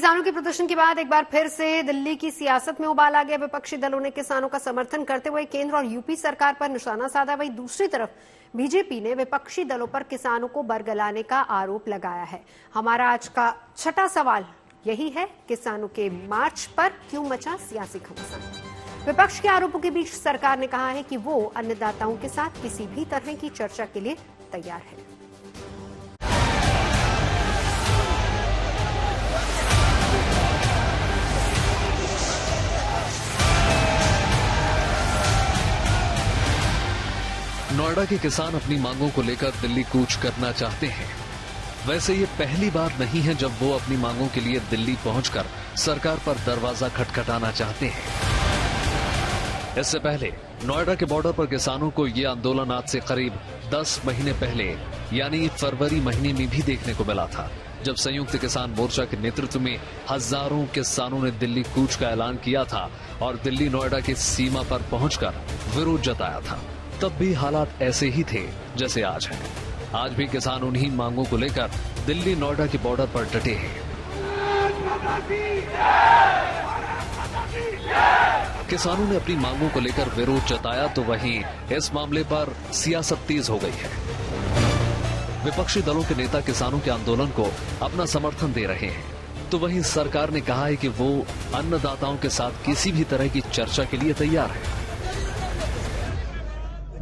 किसानों के प्रदर्शन के बाद एक बार फिर से दिल्ली की सियासत में उबाल आ गया। विपक्षी दलों ने किसानों का समर्थन करते हुए केंद्र और यूपी सरकार पर निशाना साधा। वहीं दूसरी तरफ बीजेपी ने विपक्षी दलों पर किसानों को बरगलाने का आरोप लगाया है। हमारा आज का छठा सवाल यही है, किसानों के मार्च पर क्यों मचा सियासी घमासान। विपक्ष के आरोपों के बीच सरकार ने कहा है कि वो अन्नदाताओं के साथ किसी भी तरह की चर्चा के लिए तैयार है। नोएडा के किसान अपनी मांगों को लेकर दिल्ली कूच करना चाहते हैं। वैसे ये पहली बार नहीं है जब वो अपनी मांगों के लिए दिल्ली पहुंचकर सरकार पर दरवाजा खटखटाना चाहते हैं। इससे पहले नोएडा के बॉर्डर पर किसानों को ये आंदोलन आज से करीब 10 महीने पहले यानी फरवरी महीने में भी देखने को मिला था, जब संयुक्त किसान मोर्चा के नेतृत्व में हजारों किसानों ने दिल्ली कूच का ऐलान किया था और दिल्ली नोएडा की सीमा पर पहुंचकर विरोध जताया था। तब भी हालात ऐसे ही थे जैसे आज हैं। आज भी किसान उन्हीं मांगों को लेकर दिल्ली नोएडा के बॉर्डर पर डटे हैं। किसानों ने अपनी मांगों को लेकर विरोध जताया तो वहीं इस मामले पर सियासत तेज हो गई है। विपक्षी दलों के नेता किसानों के आंदोलन को अपना समर्थन दे रहे हैं, तो वहीं सरकार ने कहा है कि वो अन्नदाताओं के साथ किसी भी तरह की चर्चा के लिए तैयार है।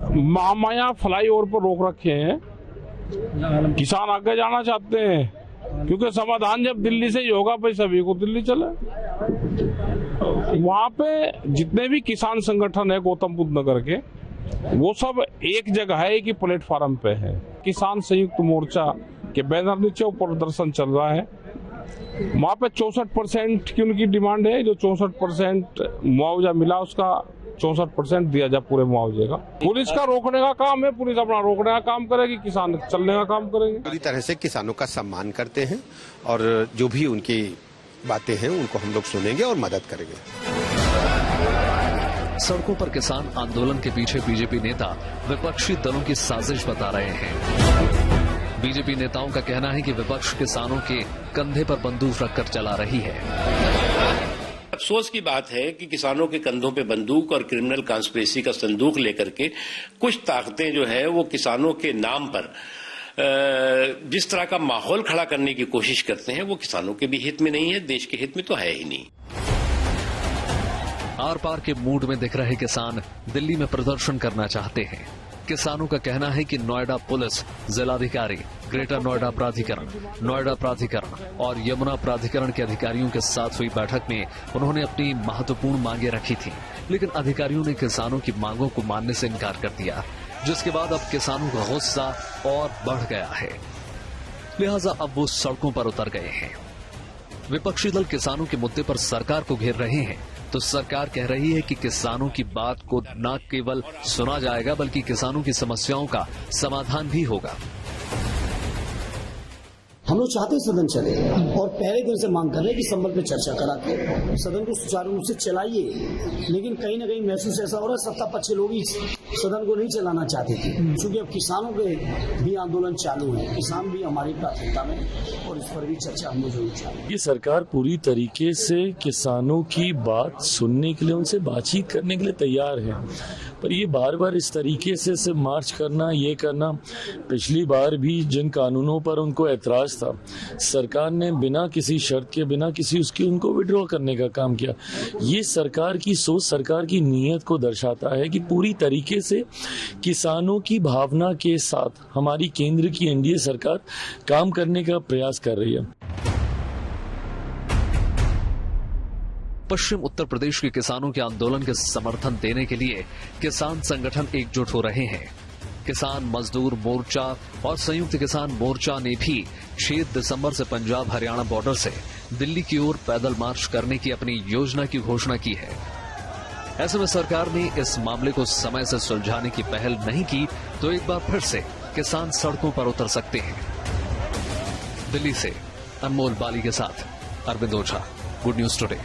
महामाया फ्लाईओवर पर रोक रखे हैं, किसान आगे जाना चाहते हैं क्योंकि समाधान जब दिल्ली से ही होगा भाई सभी को दिल्ली चले। वहाँ पे जितने भी किसान संगठन है गौतम बुद्ध नगर के, वो सब एक जगह है, एक ही प्लेटफार्म पे है। किसान संयुक्त मोर्चा के बैनर नीचे प्रदर्शन चल रहा है। वहाँ पे 64% की उनकी डिमांड है, जो 64% मुआवजा मिला उसका 64% दिया जाए पूरे मुआवजे का। पुलिस का रोकने का काम है, पुलिस अपना रोकने का काम करेगी, किसान चलने का काम करेंगे। पूरी तरह से किसानों का सम्मान करते हैं और जो भी उनकी बातें हैं उनको हम लोग सुनेंगे और मदद करेंगे। सड़कों पर किसान आंदोलन के पीछे बीजेपी नेता विपक्षी दलों की साजिश बता रहे हैं। बीजेपी नेताओं का कहना है कि विपक्ष किसानों के कंधे पर बंदूक रखकर चला रही है। अफसोस की बात है कि किसानों के कंधों पे बंदूक और क्रिमिनल कॉन्स्पिरेसी का संदूक लेकर के कुछ ताकतें जो है वो किसानों के नाम पर जिस तरह का माहौल खड़ा करने की कोशिश करते हैं, वो किसानों के भी हित में नहीं है, देश के हित में तो है ही नहीं। आर पार के मूड में दिख रहे किसान दिल्ली में प्रदर्शन करना चाहते हैं। किसानों का कहना है कि नोएडा पुलिस, जिलाधिकारी, ग्रेटर नोएडा प्राधिकरण और यमुना प्राधिकरण के अधिकारियों के साथ हुई बैठक में उन्होंने अपनी महत्वपूर्ण मांगे रखी थी, लेकिन अधिकारियों ने किसानों की मांगों को मानने से इनकार कर दिया, जिसके बाद अब किसानों का गुस्सा और बढ़ गया है। लिहाजा अब वो सड़कों पर उतर गए हैं। विपक्षी दल किसानों के मुद्दे पर सरकार को घेर रहे हैं, तो सरकार कह रही है कि किसानों की बात को न केवल सुना जाएगा बल्कि किसानों की समस्याओं का समाधान भी होगा। हम लोग चाहते सदन चले और पहले दिन से मांग कर रहे हैं कि संबल पे चर्चा करा के सदन को सुचारू रूप से चलाइए, लेकिन कहीं ना कहीं महसूस ऐसा हो रहा है सत्ता पक्ष लोग ही सदन को नहीं चलाना चाहते थे, क्योंकि अब किसानों के भी आंदोलन चालू है, किसान भी हमारी प्राथमिकता में और इस पर भी चर्चा हम जरूर चाहेंगे। ये सरकार पूरी तरीके से किसानों की बात सुनने के लिए, उनसे बातचीत करने के लिए तैयार है, पर ये बार बार इस तरीके से मार्च करना, ये करना, पिछली बार भी जिन कानूनों पर उनको ऐतराज था, सरकार ने बिना किसी शर्त के, बिना किसी उसकी उनको विड्रॉ करने का काम किया। ये सरकार की सोच, सरकार की नीयत को दर्शाता है कि पूरी तरीके से किसानों की भावना के साथ हमारी केंद्र की एनडीए सरकार काम करने का प्रयास कर रही है। पश्चिम उत्तर प्रदेश के किसानों के आंदोलन के समर्थन देने के लिए किसान संगठन एकजुट हो रहे हैं। किसान मजदूर मोर्चा और संयुक्त किसान मोर्चा ने भी 6 दिसंबर से पंजाब हरियाणा बॉर्डर से दिल्ली की ओर पैदल मार्च करने की अपनी योजना की घोषणा की है। ऐसे में सरकार ने इस मामले को समय से सुलझाने की पहल नहीं की तो एक बार फिर से किसान सड़कों पर उतर सकते हैं। दिल्ली से अनमोल बाली के साथ अरविंद ओझा, गुड न्यूज टुडे।